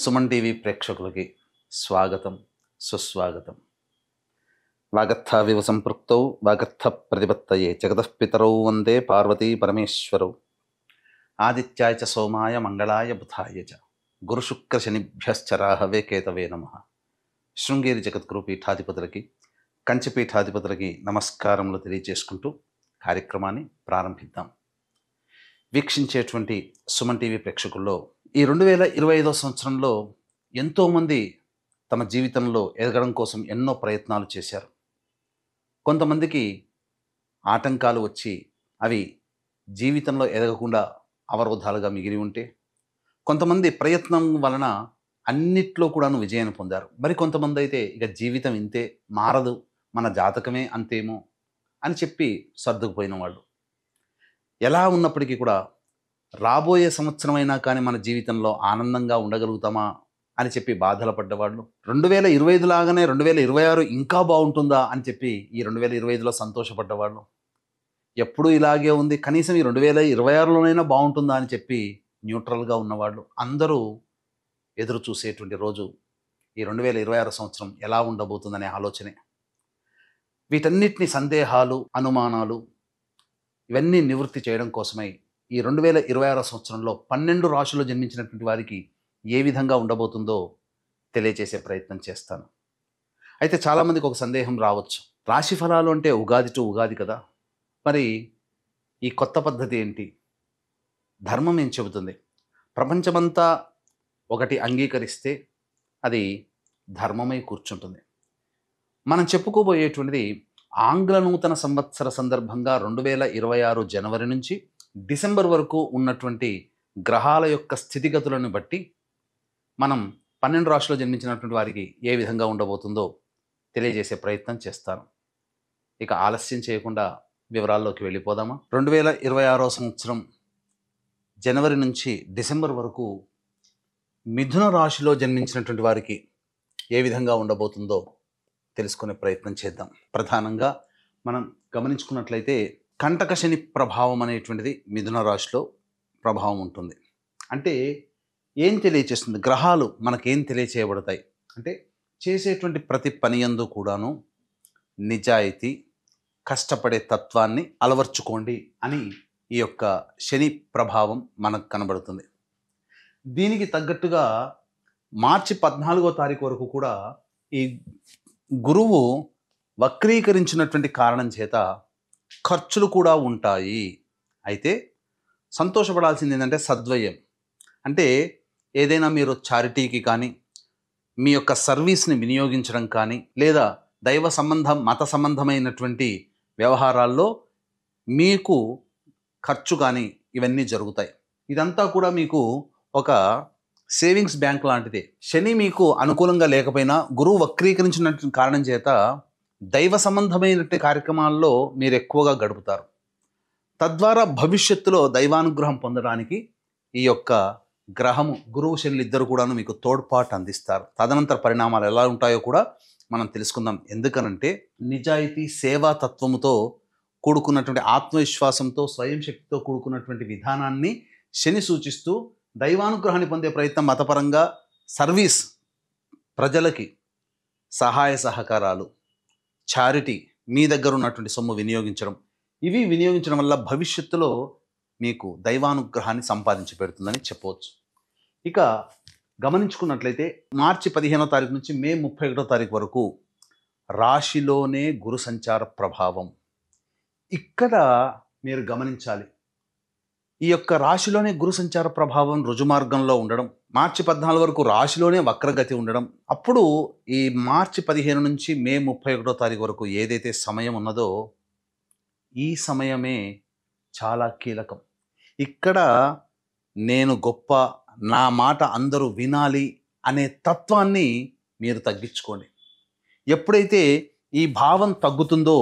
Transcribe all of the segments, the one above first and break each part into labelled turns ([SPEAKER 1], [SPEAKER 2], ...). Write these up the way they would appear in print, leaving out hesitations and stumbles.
[SPEAKER 1] Suman TV ప్రేక్షకులకి స్వాగతం సుస్వాగతం. వాగర్థావివ సంపృక్తౌ వాగర్థ ప్రతిపత్తయే జగతః పితరౌ వందే పార్వతీ పరమేశ్వరౌ. ఆదిత్యాయ చ సోమాయ మంగళాయ బుధాయ చ గురుశుక్ర శనిభ్యశ్చ రాహవే కేతవే నమః. శృంగేరి జగద్గురు పీఠాధిపతులకి కంచి పీఠాధిపతులకి నమస్కారములు తెలియజేసుకుంటూ కార్యక్రమాన్ని ప్రారంభిద్దాం. వీక్షించేటువంటి సుమన్ టీవీ ప్రేక్షకుల్లో ఈ 2025 సంవత్సరంలో ఎంతోమంది తమ జీవితంలో ఎదగడం కోసం ఎన్నో ప్రయత్నాలు చేశారు. కొంతమందికి ఆటంకాలు వచ్చి అవి జీవితంలో ఎదగకుండా అవరోధాలుగా మిగిలి ఉంటే, కొంతమంది ప్రయత్నం వలన అన్నిట్లో కూడాను విజయాన్ని పొందారు. మరి కొంతమంది అయితే ఇక జీవితం ఇంతే, మారదు, మన జాతకమే అంతేమో అని చెప్పి సర్దుకుపోయిన వాళ్ళు. ఎలా ఉన్నప్పటికీ కూడా రాబోయే సంవత్సరమైనా కానీ మన జీవితంలో ఆనందంగా ఉండగలుగుతామా అని చెప్పి బాధలు పడ్డవాళ్ళు, 2025 లాగానే 2026 ఇంకా బాగుంటుందా అని చెప్పి ఈ 2025లో సంతోషపడ్డవాళ్ళు, ఎప్పుడు ఇలాగే ఉంది కనీసం ఈ 2026లోనైనా బాగుంటుందా అని చెప్పి న్యూట్రల్గా ఉన్నవాళ్ళు అందరూ ఎదురు చూసేటువంటి రోజు ఈ 2026 సంవత్సరం ఎలా ఉండబోతుందనే ఆలోచనే. వీటన్నిటిని సందేహాలు, అనుమానాలు ఇవన్నీ నివృత్తి చేయడం కోసమై ఈ 2026 సంవత్సరంలో 12 రాశుల్లో జన్మించినటువంటి వారికి ఏ విధంగా ఉండబోతుందో తెలియజేసే ప్రయత్నం చేస్తాను. అయితే చాలామందికి ఒక సందేహం రావచ్చు, రాశి ఫలాలు అంటే ఉగాది టు ఉగాది కదా, మరి ఈ కొత్త పద్ధతి ఏంటి? ధర్మం ఏం చెబుతుంది? ప్రపంచమంతా ఒకటి అంగీకరిస్తే అది ధర్మమై కూర్చుంటుంది. మనం చెప్పుకోబోయేటువంటిది ఆంగ్ల నూతన సంవత్సర సందర్భంగా 2026 జనవరి నుంచి డిసెంబర్ వరకు ఉన్నటువంటి గ్రహాల యొక్క స్థితిగతులను బట్టి మనం 12 రాశుల్లో జన్మించినటువంటి వారికి ఏ విధంగా ఉండబోతుందో తెలియజేసే ప్రయత్నం చేస్తాను. ఇక ఆలస్యం చేయకుండా వివరాల్లోకి వెళ్ళిపోదామా? 2026 సంవత్సరం జనవరి నుంచి డిసెంబర్ వరకు మిథున రాశిలో జన్మించినటువంటి వారికి ఏ విధంగా ఉండబోతుందో తెలుసుకునే ప్రయత్నం చేద్దాం. ప్రధానంగా మనం గమనించుకున్నట్లయితే కంటక శని ప్రభావం అనేటువంటిది మిథున రాశిలో ప్రభావం ఉంటుంది. అంటే ఏం తెలియచేస్తుంది? గ్రహాలు మనకేం తెలియచేయబడతాయి అంటే, చేసేటువంటి ప్రతి పని యందు కూడాను నిజాయితీ, కష్టపడే తత్వాన్ని అలవర్చుకోండి అని ఈ యొక్క శని ప్రభావం మనకు కనబడుతుంది. దీనికి తగ్గట్టుగా మార్చి 14వ తారీఖు వరకు కూడా ఈ గురువు వక్రీకరించినటువంటి కారణం చేత ఖర్చులు కూడా ఉంటాయి. అయితే సంతోషపడాల్సింది ఏంటంటే సద్వయం. అంటే ఏదైనా మీరు చారిటీకి కానీ, మీ యొక్క సర్వీస్ని వినియోగించడం కానీ, లేదా దైవ సంబంధం, మత సంబంధమైనటువంటి వ్యవహారాల్లో మీకు ఖర్చు కానీ ఇవన్నీ జరుగుతాయి. ఇదంతా కూడా మీకు ఒక సేవింగ్స్ బ్యాంక్ లాంటిదే. శని మీకు అనుకూలంగా లేకపోయినా గురువు వక్రీకరించిన కారణం చేత దైవ సంబంధమైనటువంటి కార్యక్రమాల్లో మీరు ఎక్కువగా గడుపుతారు. తద్వారా భవిష్యత్తులో దైవానుగ్రహం పొందడానికి ఈ యొక్క గ్రహము, గురువు, శనులు ఇద్దరు కూడాను మీకు తోడ్పాటు అందిస్తారు. తదనంతర పరిణామాలు ఎలా ఉంటాయో కూడా మనం తెలుసుకుందాం. ఎందుకనంటే నిజాయితీ, సేవా తత్వముతో కూడుకున్నటువంటి ఆత్మవిశ్వాసంతో, స్వయం శక్తితో కూడుకున్నటువంటి విధానాన్ని శని సూచిస్తూ దైవానుగ్రహాన్ని పొందే ప్రయత్నం, మతపరంగా సర్వీస్, ప్రజలకి సహాయ సహకారాలు, చారిటీ, మీ దగ్గర ఉన్నటువంటి సొమ్ము వినియోగించడం, ఇవి వినియోగించడం వల్ల భవిష్యత్తులో మీకు దైవానుగ్రహాన్ని సంపాదించి పెడుతుందని చెప్పవచ్చు. ఇక గమనించుకున్నట్లయితే మార్చి 15వ తారీఖు నుంచి మే 31వ తారీఖు వరకు రాశిలోనే గురు సంచార ప్రభావం. ఇక్కడ మీరు గమనించాలి, ఈ యొక్క రాశిలోనే గురు సంచార ప్రభావం రుజుమార్గంలో ఉండడం, మార్చి 14 వరకు రాశిలోనే వక్రగతి ఉండడం, అప్పుడు ఈ మార్చి 15 నుంచి మే 31వ తారీఖు వరకు ఏదైతే సమయం ఉన్నదో ఈ సమయమే చాలా కీలకం. ఇక్కడ నేను గొప్ప, నా మాట అందరూ వినాలి అనే తత్వాన్ని మీరు తగ్గించుకోండి. ఎప్పుడైతే ఈ భావం తగ్గుతుందో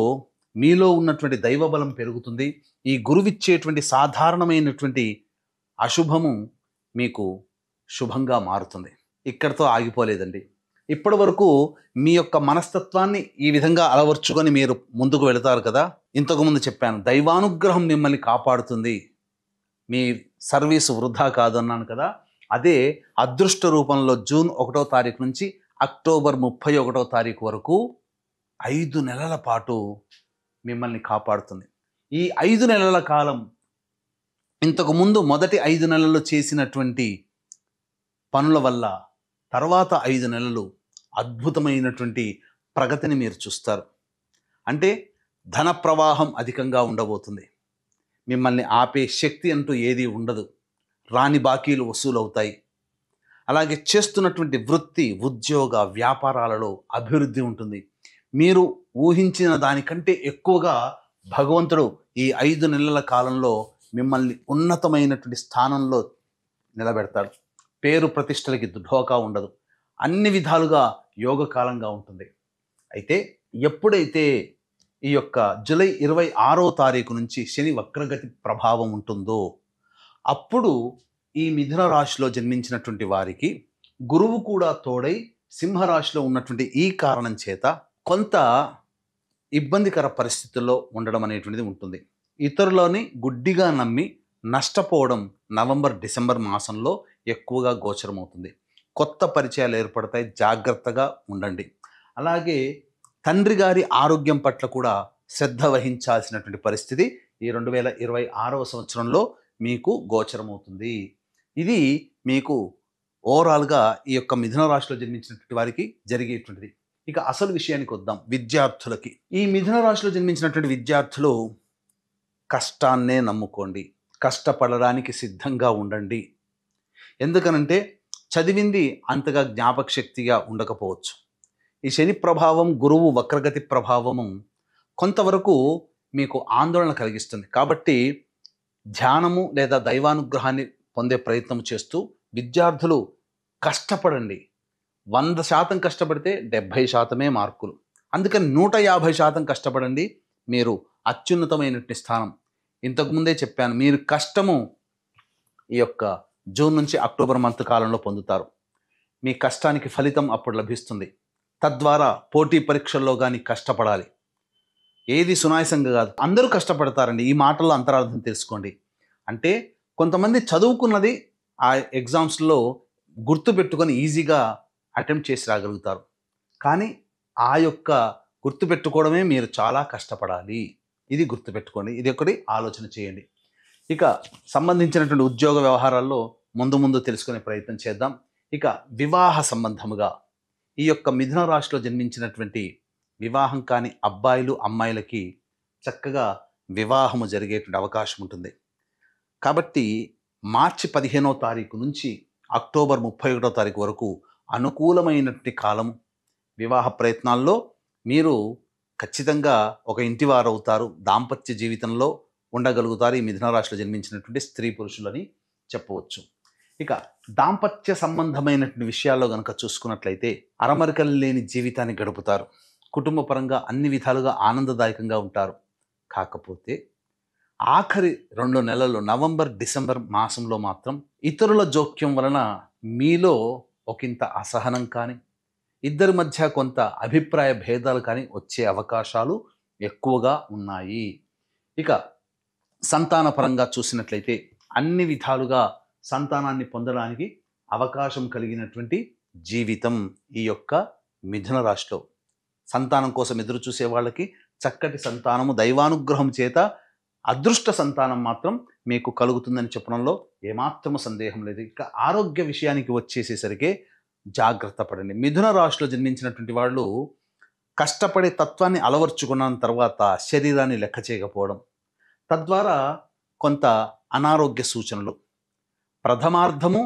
[SPEAKER 1] మీలో ఉన్నటువంటి దైవబలం పెరుగుతుంది. ఈ గురువిచ్చేటువంటి సాధారణమైనటువంటి అశుభము మీకు శుభంగా మారుతుంది. ఇక్కడితో ఆగిపోలేదండి. ఇప్పటి వరకు మీ యొక్క మనస్తత్వాన్ని ఈ విధంగా అలవర్చుకొని మీరు ముందుకు వెళతారు కదా. ఇంతకుముందు చెప్పాను, దైవానుగ్రహం మిమ్మల్ని కాపాడుతుంది, మీ సర్వీసు వృధా కాదన్నాను కదా. అదే అదృష్ట రూపంలో జూన్ 1వ తారీఖు నుంచి అక్టోబర్ 31వ తారీఖు వరకు 5 నెలల పాటు మిమ్మల్ని కాపాడుతుంది. ఈ 5 నెలల కాలం ఇంతకుముందు మొదటి 5 నెలల్లో చేసినటువంటి పనుల వల్ల తర్వాత 5 నెలలు అద్భుతమైనటువంటి ప్రగతిని మీరు చూస్తారు. అంటే ధన ప్రవాహం అధికంగా ఉండబోతుంది. మిమ్మల్ని ఆపే శక్తి అంటూ ఏదీ ఉండదు. రాని బాకీలు వసూలవుతాయి. అలాగే చేస్తున్నటువంటి వృత్తి, ఉద్యోగ, వ్యాపారాలలో అభివృద్ధి ఉంటుంది. మీరు ఊహించిన దానికంటే ఎక్కువగా భగవంతుడు ఈ 5 నెలల కాలంలో మిమ్మల్ని ఉన్నతమైనటువంటి స్థానంలో నిలబెడతాడు. పేరు ప్రతిష్టలకి ఢోకా ఉండదు. అన్ని విధాలుగా యోగకాలంగా ఉంటుంది. అయితే ఎప్పుడైతే ఈ యొక్క జూలై 26వ తారీఖు నుంచి శని వక్రగతి ప్రభావం ఉంటుందో అప్పుడు ఈ మిథున రాశిలో జన్మించినటువంటి వారికి గురువు కూడా తోడై సింహరాశిలో ఉన్నటువంటి ఈ కారణం చేత కొంత ఇబ్బందికర పరిస్థితుల్లో ఉండడం అనేటువంటిది ఉంటుంది. ఇతరులని గుడ్డిగా నమ్మి నష్టపోవడం నవంబర్ డిసెంబర్ మాసంలో ఎక్కువగా గోచరమవుతుంది. కొత్త పరిచయాలు ఏర్పడతాయి. జాగ్రత్తగా ఉండండి. అలాగే తండ్రి గారి ఆరోగ్యం పట్ల కూడా శ్రద్ధ వహించాల్సినటువంటి పరిస్థితి ఈ 2026వ సంవత్సరంలో మీకు గోచరమవుతుంది. ఇది మీకు ఓవరాల్గా ఈ యొక్క మిథున రాశిలో జన్మించినటువంటి వారికి జరిగేటువంటిది. ఇక అసలు విషయానికి వద్దాం. విద్యార్థులకి ఈ మిథున రాశిలో జన్మించినటువంటి విద్యార్థులు కష్టాన్నే నమ్ముకోండి. కష్టపడడానికి సిద్ధంగా ఉండండి. ఎందుకనంటే చదివింది అంతగా జ్ఞాపక శక్తిగా ఉండకపోవచ్చు. ఈ శని ప్రభావం, గురువు వక్రగతి ప్రభావము కొంతవరకు మీకు ఆందోళన కలిగిస్తుంది. కాబట్టి ధ్యానము లేదా దైవానుగ్రహాన్ని పొందే ప్రయత్నం చేస్తూ విద్యార్థులు కష్టపడండి. 100% కష్టపడితే 70% మార్కులు. అందుకని 150% కష్టపడండి. మీరు అత్యున్నతమైనటువంటి స్థానం. ఇంతకుముందే చెప్పాను, మీరు కష్టము ఈ యొక్క జూన్ నుంచి అక్టోబర్ మంత్ కాలంలో పొందుతారు. మీ కష్టానికి ఫలితం అప్పుడు లభిస్తుంది. తద్వారా పోటీ పరీక్షల్లో కానీ కష్టపడాలి. ఏది సునాయాసంగా కాదు, అందరూ కష్టపడతారండి. ఈ మాటల్లో అంతరార్థం తెలుసుకోండి. అంటే కొంతమంది చదువుకున్నది ఆ ఎగ్జామ్స్లో గుర్తుపెట్టుకొని ఈజీగా అటెంప్ట్ చేసి రాగలుగుతారు. కానీ ఆ యొక్క గుర్తుపెట్టుకోవడమే మీరు చాలా కష్టపడాలి. ఇది గుర్తుపెట్టుకోండి. ఇది ఒకటి ఆలోచన చేయండి. ఇక సంబంధించినటువంటి ఉద్యోగ వ్యవహారాల్లో ముందు తెలుసుకునే ప్రయత్నం చేద్దాం. ఇక వివాహ సంబంధముగా ఈ యొక్క మిథున రాశిలో జన్మించినటువంటి వివాహం కాని అబ్బాయిలు అమ్మాయిలకి చక్కగా వివాహము జరిగేటువంటి అవకాశం ఉంటుంది. కాబట్టి మార్చి 15వ తారీఖు నుంచి అక్టోబర్ 31వ తారీఖు వరకు అనుకూలమైనటువంటి కాలం. వివాహ ప్రయత్నాల్లో మీరు ఖచ్చితంగా ఒక ఇంటివారు అవుతారు. దాంపత్య జీవితంలో ఉండగలుగుతారు ఈ మిథున రాశిలో జన్మించినటువంటి స్త్రీ పురుషులని చెప్పవచ్చు. ఇక దాంపత్య సంబంధమైనటువంటి విషయాల్లో కనుక చూసుకున్నట్లయితే అరమరికలు లేని జీవితాన్ని గడుపుతారు. కుటుంబ పరంగా అన్ని విధాలుగా ఆనందదాయకంగా ఉంటారు. కాకపోతే ఆఖరి 2 నెలలు నవంబర్ డిసెంబర్ మాసంలో మాత్రం ఇతరుల జోక్యం వలన మీలో ఒకంత అసహనం కానీ ఇద్దరి మధ్య కొంత అభిప్రాయ భేదాలు కానీ వచ్చే అవకాశాలు ఎక్కువగా ఉన్నాయి. ఇక సంతాన పరంగా చూసినట్లయితే అన్ని విధాలుగా సంతానాన్ని పొందడానికి అవకాశం కలిగినటువంటి జీవితం ఈ యొక్క మిథున రాశిలో. సంతానం కోసం ఎదురు చూసే వాళ్ళకి చక్కటి సంతానము దైవానుగ్రహం చేత అదృష్ట సంతానం మాత్రం మీకు కలుగుతుందని చెప్పడంలో ఏమాత్రము సందేహం లేదు. ఇక ఆరోగ్య విషయానికి వచ్చేసేసరికి జాగ్రత్త పడండి. మిథున రాశిలో జన్మించినటువంటి వాళ్ళు కష్టపడే తత్వాన్ని అలవర్చుకున్న తర్వాత శరీరాన్ని లెక్క చేయకపోవడం, తద్వారా కొంత అనారోగ్య సూచనలు. ప్రథమార్థము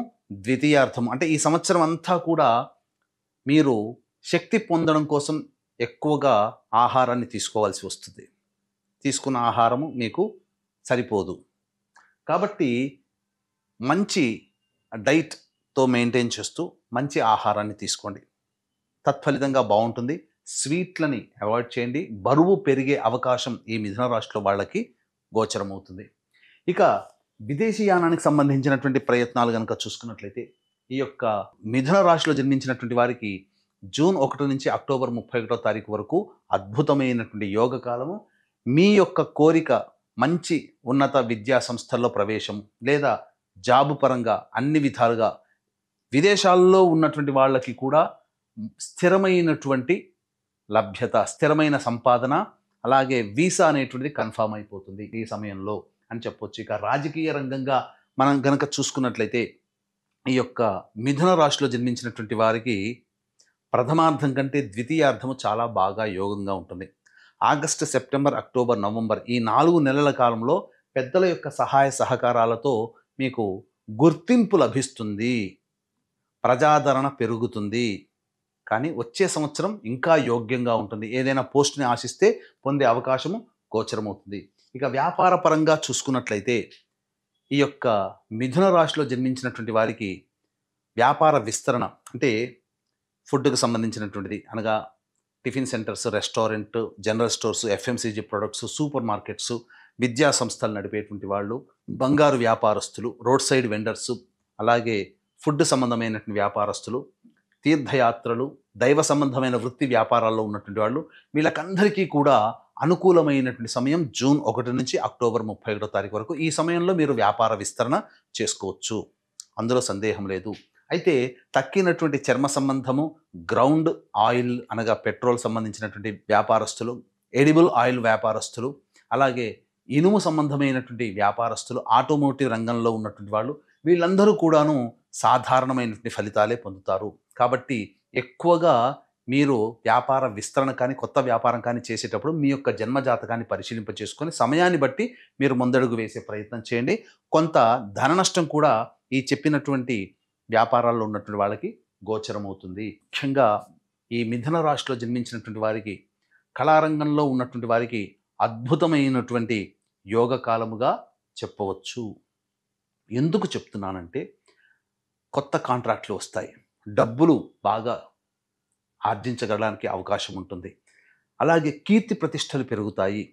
[SPEAKER 1] ద్వితీయార్థము అంటే ఈ సంవత్సరం అంతా కూడా మీరు శక్తి పొందడం కోసం ఎక్కువగా ఆహారాన్ని తీసుకోవాల్సి వస్తుంది. తీసుకున్న ఆహారము మీకు సరిపోదు. కాబట్టి మంచి డైట్తో మెయింటైన్ చేస్తూ మంచి ఆహారాన్ని తీసుకోండి. తత్ఫలితంగా బాగుంటుంది. స్వీట్లని అవాయిడ్ చేయండి. బరువు పెరిగే అవకాశం ఈ మిథున రాశిలో వాళ్ళకి గోచరమవుతుంది. ఇక విదేశీయానానికి సంబంధించినటువంటి ప్రయత్నాలు కనుక చూసుకున్నట్లయితే ఈ యొక్క మిథున రాశిలో జన్మించినటువంటి వారికి జూన్ 1 నుంచి అక్టోబర్ 31వ తారీఖు వరకు అద్భుతమైనటువంటి యోగ కాలము. మీ యొక్క కోరిక మంచి ఉన్నత విద్యా సంస్థల్లో ప్రవేశం లేదా జాబు పరంగా అన్ని విధాలుగా విదేశాల్లో ఉన్నటువంటి వాళ్ళకి కూడా స్థిరమైనటువంటి లభ్యత, స్థిరమైన సంపాదన, అలాగే వీసా అనేటువంటిది కన్ఫామ్ అయిపోతుంది ఈ సమయంలో అని చెప్పొచ్చు. ఇక రాజకీయ రంగంగా మనం గనక చూసుకున్నట్లయితే ఈ యొక్క మిథున రాశిలో జన్మించినటువంటి వారికి ప్రథమార్థం కంటే ద్వితీయార్థము చాలా బాగా యోగంగా ఉంటుంది. ఆగస్టు, సెప్టెంబర్, అక్టోబర్, నవంబర్ ఈ 4 నెలల కాలంలో పెద్దల యొక్క సహాయ సహకారాలతో మీకు గుర్తింపు లభిస్తుంది, ప్రజాదరణ పెరుగుతుంది. కానీ వచ్చే సంవత్సరం ఇంకా యోగ్యంగా ఉంటుంది. ఏదైనా పోస్ట్ని ఆశిస్తే పొందే అవకాశము గోచరమవుతుంది. ఇక వ్యాపార పరంగా చూసుకున్నట్లయితే ఈ యొక్క మిథున రాశిలో జన్మించినటువంటి వారికి వ్యాపార విస్తరణ అంటే ఫుడ్కి సంబంధించినటువంటిది, అనగా tiffin centres, restaurant, general stores, FMCG products, super markets, విద్యా సంస్థలు నడిపేటువంటి వాళ్ళు, బంగారు వ్యాపారస్తులు, రోడ్ సైడ్ వెండర్స్, అలాగే ఫుడ్ సంబంధమైనటువంటి వ్యాపారస్తులు, తీర్థయాత్రలు, దైవ సంబంధమైన వృత్తి వ్యాపారాల్లో ఉన్నటువంటి వాళ్ళు, వీళ్ళకందరికీ కూడా అనుకూలమైనటువంటి సమయం జూన్ 1 నుంచి అక్టోబర్ 31 తారీఖు వరకు. ఈ సమయంలో మీరు వ్యాపార విస్తరణ చేసుకోవచ్చు, అందులో సందేహం లేదు. అయితే తక్కినటువంటి చర్మ సంబంధము, గ్రౌండ్ ఆయిల్ అనగా పెట్రోల్ సంబంధించినటువంటి వ్యాపారస్తులు, ఎడిబుల్ ఆయిల్ వ్యాపారస్తులు, అలాగే ఇనుము సంబంధమైనటువంటి వ్యాపారస్తులు, ఆటోమోటివ్ రంగంలో ఉన్నటువంటి వాళ్ళు, వీళ్ళందరూ కూడాను సాధారణమైనటువంటి ఫలితాలే పొందుతారు. కాబట్టి ఎక్కువగా మీరు వ్యాపార విస్తరణ కానీ కొత్త వ్యాపారం కానీ చేసేటప్పుడు మీ యొక్క జన్మజాతకాన్ని పరిశీలింప చేసుకొని సమయాన్ని బట్టి మీరు ముందడుగు వేసే ప్రయత్నం చేయండి. కొంత ధన నష్టం కూడా ఈ చెప్పినటువంటి వ్యాపారాల్లో ఉన్నటువంటి వాళ్ళకి గోచరమవుతుంది. ముఖ్యంగా ఈ మిథున రాశిలో జన్మించినటువంటి వారికి, కళారంగంలో ఉన్నటువంటి వారికి అద్భుతమైనటువంటి యోగ కాలముగా చెప్పవచ్చు. ఎందుకు చెప్తున్నానంటే కొత్త కాంట్రాక్ట్లు వస్తాయి, డబ్బులు బాగా ఆర్జించగలడానికి అవకాశం ఉంటుంది, అలాగే కీర్తి ప్రతిష్టలు పెరుగుతాయి.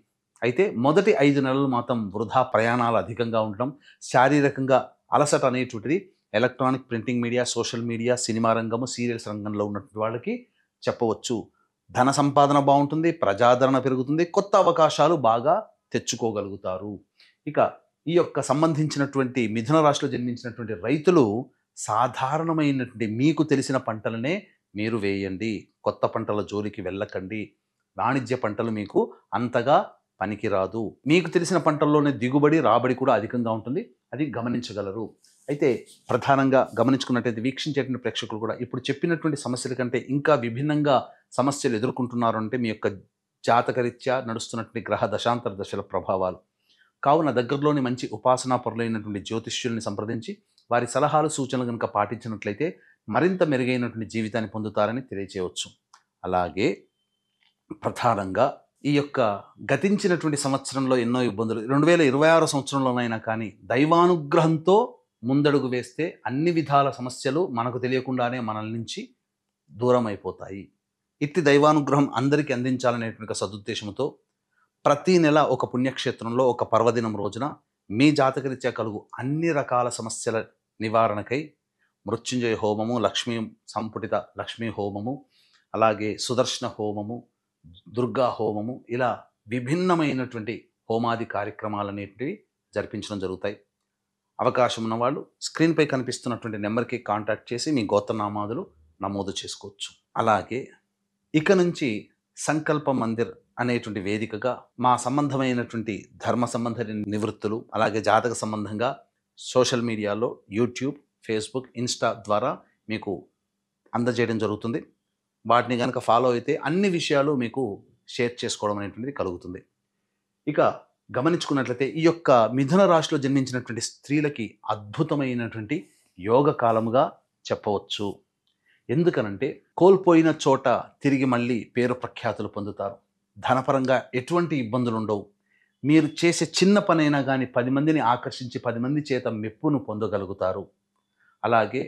[SPEAKER 1] అయితే మొదటి 5 నెలలు మాత్రం వృధా ప్రయాణాలు అధికంగా ఉండడం, శారీరకంగా అలసట అనేటువంటిది electronic, printing media, social media, cinema రంగము, సీరియల్స్ రంగంలో ఉన్నటువంటి వాళ్ళకి చెప్పవచ్చు. ధన సంపాదన బాగుంటుంది, ప్రజాదరణ పెరుగుతుంది, కొత్త అవకాశాలు బాగా తెచ్చుకోగలుగుతారు. ఇక ఈ యొక్క సంబంధించినటువంటి మిథున రాశిలో జన్మించినటువంటి రైతులు సాధారణమైనటువంటి మీకు తెలిసిన పంటలనే మీరు వేయండి, కొత్త పంటల జోలికి వెళ్ళకండి. వాణిజ్య పంటలు మీకు అంతగా పనికిరాదు. మీకు తెలిసిన పంటల్లోనే దిగుబడి, రాబడి కూడా అధికంగా ఉంటుంది, అది గమనించగలరు. అయితే ప్రధానంగా గమనించుకున్నట్టయితే వీక్షించేటువంటి ప్రేక్షకులు కూడా ఇప్పుడు చెప్పినటువంటి సమస్యల కంటే ఇంకా విభిన్నంగా సమస్యలు ఎదుర్కొంటున్నారు అంటే మీ యొక్క జాతకరీత్యా నడుస్తున్నటువంటి గ్రహ దశాంతర దశల ప్రభావాలు. కావున దగ్గరలోని మంచి ఉపాసనా పరులైనటువంటి జ్యోతిష్యుల్ని సంప్రదించి వారి సలహాలు, సూచనలు కనుక పాటించినట్లయితే మరింత మెరుగైనటువంటి జీవితాన్ని పొందుతారని తెలియచేయవచ్చు. అలాగే ప్రధానంగా ఈ యొక్క గతించినటువంటి సంవత్సరంలో ఎన్నో ఇబ్బందులు, 2026 సంవత్సరంలోనైనా కానీ దైవానుగ్రహంతో ముందడుగు వేస్తే అన్ని విధాల సమస్యలు మనకు తెలియకుండానే మనల్ నుంచి దూరం అయిపోతాయి. ఇట్టి దైవానుగ్రహం అందరికీ అందించాలనేటువంటి సదుద్దేశంతో ప్రతి నెల ఒక పుణ్యక్షేత్రంలో ఒక పర్వదినం రోజున మీ జాతకరీత్యా కలుగు అన్ని రకాల సమస్యల నివారణకై మృత్యుంజయ హోమము, లక్ష్మీ సంపుటిత లక్ష్మీ హోమము, అలాగే సుదర్శన హోమము, దుర్గా హోమము, ఇలా విభిన్నమైనటువంటి హోమాది కార్యక్రమాలు అనేటివి జరిపించడం జరుగుతాయి. అవకాశం ఉన్నవాళ్ళు స్క్రీన్పై కనిపిస్తున్నటువంటి నెంబర్కి కాంటాక్ట్ చేసి మీ గోత్రనామాదులు నమోదు చేసుకోవచ్చు. అలాగే ఇక నుంచి సంకల్ప మందిర్ అనేటువంటి వేదికగా మా సంబంధమైనటువంటి ధర్మ సంబంధ నివృత్తులు, అలాగే జాతక సంబంధంగా సోషల్ మీడియాలో యూట్యూబ్, ఫేస్బుక్, ఇన్స్టా ద్వారా మీకు అందజేయడం జరుగుతుంది. వాటిని కనుక ఫాలో అయితే అన్ని విషయాలు మీకు షేర్ చేసుకోవడం అనేటువంటిది కలుగుతుంది. ఇక గమనించుకున్నట్లయితే ఈ యొక్క మిథున రాశిలో జన్మించినటువంటి స్త్రీలకి అద్భుతమైనటువంటి యోగ కాలముగా చెప్పవచ్చు. ఎందుకనంటే కోల్పోయిన చోట తిరిగి మళ్ళీ పేరు ప్రఖ్యాతులు పొందుతారు. ధనపరంగా ఎటువంటి ఇబ్బందులు ఉండవు. మీరు చేసే చిన్న పనైనా కానీ 10 మందిని ఆకర్షించి 10 మంది చేత మెప్పును పొందగలుగుతారు. అలాగే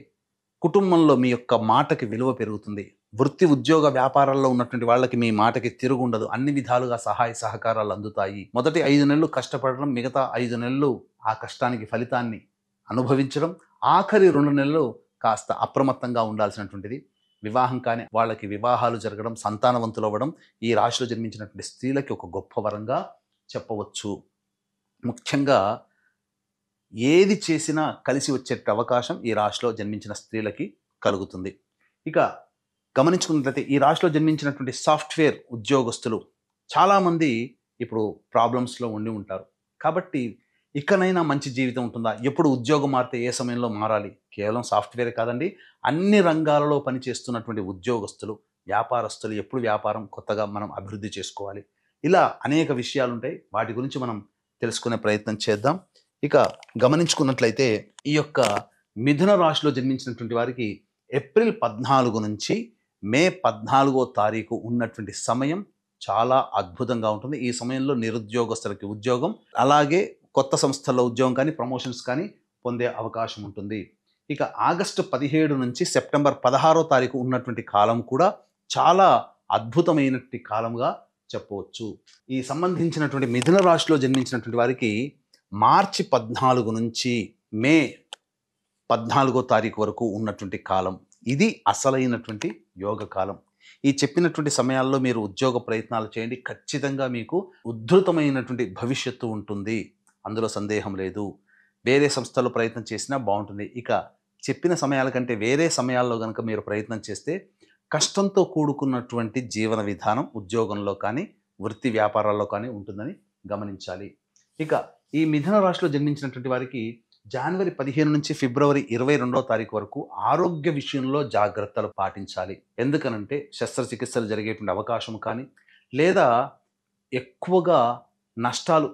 [SPEAKER 1] కుటుంబంలో మీ యొక్క మాటకి విలువ పెరుగుతుంది. వృత్తి, ఉద్యోగ, వ్యాపారాల్లో ఉన్నటువంటి వాళ్ళకి మీ మాటకి తిరుగు ఉండదు. అన్ని విధాలుగా సహాయ సహకారాలు అందుతాయి. మొదటి 5 నెలలు కష్టపడడం, మిగతా 5 నెలలు ఆ కష్టానికి ఫలితాన్ని అనుభవించడం, ఆఖరి 2 నెలలు కాస్త అప్రమత్తంగా ఉండాల్సినటువంటిది. వివాహం కాని వాళ్ళకి వివాహాలు జరగడం, సంతానవంతులు అవ్వడం ఈ రాశిలో జన్మించినటువంటి స్త్రీలకి ఒక గొప్ప వరంగా చెప్పవచ్చు. ముఖ్యంగా ఏది చేసినా కలిసి వచ్చే అవకాశం ఈ రాశిలో జన్మించిన స్త్రీలకి కలుగుతుంది. ఇక గమనించుకున్నట్లయితే ఈ రాశిలో జన్మించినటువంటి సాఫ్ట్వేర్ ఉద్యోగస్తులు చాలామంది ఇప్పుడు ప్రాబ్లమ్స్లో ఉండి ఉంటారు. కాబట్టి ఇకనైనా మంచి జీవితం ఉంటుందా? ఎప్పుడు ఉద్యోగం మారితే ఏ సమయంలో మారాలి? కేవలం సాఫ్ట్వేర్ కాదండి, అన్ని రంగాలలో పనిచేస్తున్నటువంటి ఉద్యోగస్తులు, వ్యాపారస్తులు ఎప్పుడు వ్యాపారం కొత్తగా మనం అభివృద్ధి చేసుకోవాలి. ఇలా అనేక విషయాలు ఉంటాయి. వాటి గురించి మనం తెలుసుకునే ప్రయత్నం చేద్దాం. ఇక గమనించుకున్నట్లయితే ఈ యొక్క మిథున రాశిలో జన్మించినటువంటి వారికి ఏప్రిల్ 14 నుంచి మే 14వ తారీఖు ఉన్నటువంటి సమయం చాలా అద్భుతంగా ఉంటుంది. ఈ సమయంలో నిరుద్యోగస్తులకి ఉద్యోగం, అలాగే కొత్త సంస్థల్లో ఉద్యోగం కానీ ప్రమోషన్స్ కానీ పొందే అవకాశం ఉంటుంది. ఇక ఆగస్టు 17 నుంచి సెప్టెంబర్ 16వ తారీఖు ఉన్నటువంటి కాలం కూడా చాలా అద్భుతమైనటువంటి కాలంగా చెప్పవచ్చు. ఈ సంబంధించినటువంటి మిథున రాశిలో జన్మించినటువంటి వారికి మార్చి 14 నుంచి మే 14వ తారీఖు వరకు ఉన్నటువంటి కాలం ఇది అసలైనటువంటి యోగ కాలం. ఈ చెప్పినటువంటి సమయాల్లో మీరు ఉద్యోగ ప్రయత్నాలు చేయండి. ఖచ్చితంగా మీకు ఉద్ధృతమైనటువంటి భవిష్యత్తు ఉంటుంది, అందులో సందేహం లేదు. వేరే సంస్థల్లో ప్రయత్నం చేసినా బాగుంటుంది. ఇక చెప్పిన సమయాల కంటే వేరే సమయాల్లో కనుక మీరు ప్రయత్నం చేస్తే కష్టంతో కూడుకున్నటువంటి జీవన విధానం ఉద్యోగంలో కానీ వృత్తి వ్యాపారాల్లో కానీ ఉంటుందని గమనించాలి. ఇక ఈ మిథున రాశిలో జన్మించినటువంటి వారికి జనవరి 15 నుంచి ఫిబ్రవరి 22వ తారీఖు వరకు ఆరోగ్య విషయంలో జాగ్రత్తలు పాటించాలి. ఎందుకనంటే శస్త్రచికిత్సలు జరిగేటువంటి అవకాశం కానీ లేదా ఎక్కువగా నష్టాలు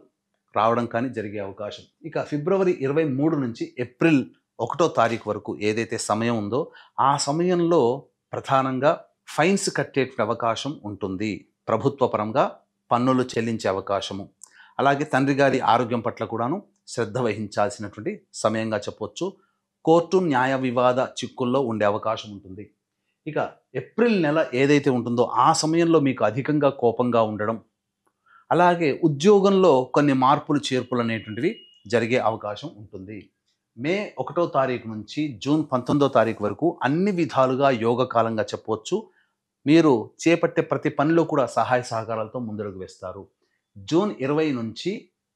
[SPEAKER 1] రావడం కానీ జరిగే అవకాశం. ఇక ఫిబ్రవరి 23 నుంచి ఏప్రిల్ 1వ తారీఖు వరకు ఏదైతే సమయం ఉందో ఆ సమయంలో ప్రధానంగా ఫైన్స్ కట్టేటువంటి అవకాశం ఉంటుంది. ప్రభుత్వ పరంగా పన్నులు చెల్లించే అవకాశము, అలాగే తండ్రి గారి ఆరోగ్యం పట్ల కూడాను శ్రద్ధ వహించాల్సినటువంటి సమయంగా చెప్పవచ్చు. కోర్టు న్యాయ వివాద చిక్కుల్లో ఉండే అవకాశం ఉంటుంది. ఇక ఏప్రిల్ నెల ఏదైతే ఉంటుందో ఆ సమయంలో మీకు అధికంగా కోపంగా ఉండడం, అలాగే ఉద్యోగంలో కొన్ని మార్పులు చేర్పులు అనేటువంటివి జరిగే అవకాశం ఉంటుంది. మే 1వ తారీఖు నుంచి జూన్ 19వ తారీఖు వరకు అన్ని విధాలుగా యోగ కాలంగా చెప్పవచ్చు. మీరు చేపట్టే ప్రతి పనిలో కూడా సహాయ సహకారాలతో ముందడుగు వేస్తారు. జూన్ 20 నుంచి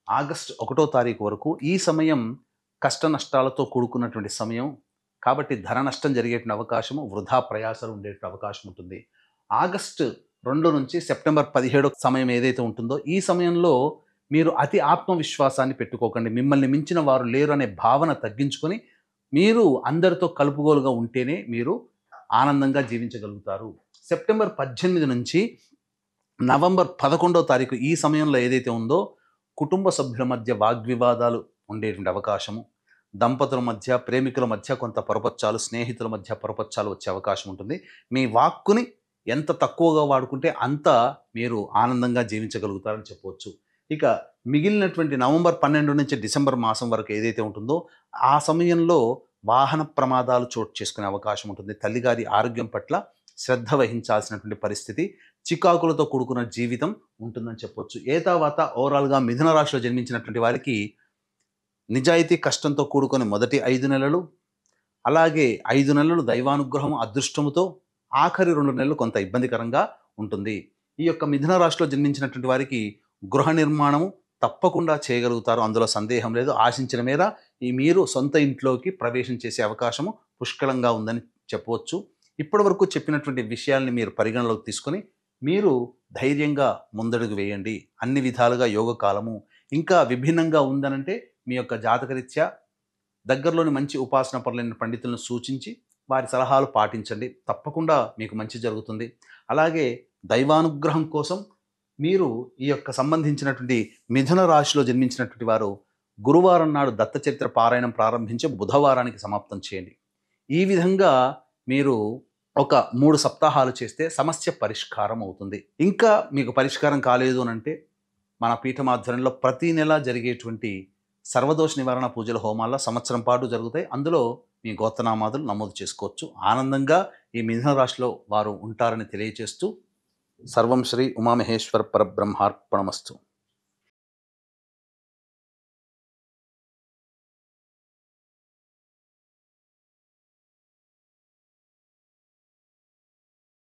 [SPEAKER 1] ఆగస్టు 1వ తారీఖు వరకు ఈ సమయం కష్ట నష్టాలతో కూడుకున్నటువంటి సమయం కాబట్టి ధన నష్టం జరిగేటువంటి అవకాశము, వృధా ప్రయాసాలు ఉండేటువంటి అవకాశం ఉంటుంది. ఆగస్టు 2 నుంచి సెప్టెంబర్ 17 సమయం ఏదైతే ఉంటుందో ఈ సమయంలో మీరు అతి ఆత్మవిశ్వాసాన్ని పెట్టుకోకండి. మిమ్మల్ని మించిన వారు లేరు అనే భావన తగ్గించుకొని మీరు అందరితో కలుపుగోలుగా ఉంటేనే మీరు ఆనందంగా జీవించగలుగుతారు. సెప్టెంబర్ 18 నుంచి నవంబర్ 11వ తారీఖు ఈ సమయంలో ఏదైతే ఉందో కుటుంబ సభ్యుల మధ్య వాగ్వివాదాలు ఉండేటువంటి అవకాశము, దంపతుల మధ్య, ప్రేమికుల మధ్య కొంత పొరపచ్చాలు, స్నేహితుల మధ్య పొరపచ్చాలు వచ్చే అవకాశం ఉంటుంది. మీ వాక్కుని ఎంత తక్కువగా వాడుకుంటే అంత మీరు ఆనందంగా జీవించగలుగుతారని చెప్పవచ్చు. ఇక మిగిలినటువంటి నవంబర్ 12 నుంచి డిసెంబర్ మాసం వరకు ఏదైతే ఉంటుందో ఆ సమయంలో వాహన ప్రమాదాలు చోటు చేసుకునే అవకాశం ఉంటుంది. తల్లిగారి ఆరోగ్యం పట్ల శ్రద్ధ వహించాల్సినటువంటి పరిస్థితి, చికాకులతో కూడుకున్న జీవితం ఉంటుందని చెప్పొచ్చు. ఏతావాత ఓవరాల్గా మిథున రాశిలో జన్మించినటువంటి వారికి నిజాయితీ కష్టంతో కూడుకొని మొదటి 5 నెలలు, అలాగే 5 నెలలు దైవానుగ్రహం అదృష్టముతో, ఆఖరి 2 నెలలు కొంత ఇబ్బందికరంగా ఉంటుంది. ఈ యొక్క మిథున రాశిలో జన్మించినటువంటి వారికి గృహ నిర్మాణము తప్పకుండా చేయగలుగుతారు, అందులో సందేహం లేదు. ఆశించిన మేర మీరు సొంత ఇంట్లోకి ప్రవేశం చేసే అవకాశము పుష్కలంగా ఉందని చెప్పవచ్చు. ఇప్పటి వరకు చెప్పినటువంటి విషయాల్ని మీరు పరిగణలోకి తీసుకొని మీరు ధైర్యంగా ముందడుగు వేయండి. అన్ని విధాలుగా యోగ కాలము ఇంకా విభిన్నంగా ఉందనంటే మీ యొక్క జాతకరీత్యా దగ్గరలోని మంచి ఉపాసన పరులైన పండితులను సూచించి వారి సలహాలు పాటించండి. తప్పకుండా మీకు మంచి జరుగుతుంది. అలాగే దైవానుగ్రహం కోసం మీరు ఈ యొక్క సంబంధించినటువంటి మిథున రాశిలో జన్మించినటువంటి వారు గురువారం నాడు దత్తచరిత్ర పారాయణం ప్రారంభించి బుధవారానికి సమాప్తం చేయండి. ఈ విధంగా మీరు ఒక 3 సప్తాహాలు చేస్తే సమస్య పరిష్కారం అవుతుంది. ఇంకా మీకు పరిష్కారం కాలేదు అనంటే మన పీఠమాధ్వర్యంలో ప్రతి నెల జరిగేటువంటి సర్వదోష నివారణ పూజల హోమాల్లో సంవత్సరం పాటు జరుగుతాయి. అందులో మీ గోత్రనామాదులు నమోదు చేసుకోవచ్చు. ఆనందంగా ఈ మిథున రాశిలో వారు ఉంటారని తెలియజేస్తూ సర్వం శ్రీ ఉమామహేశ్వర పరబ్రహ్మార్పణమస్తు.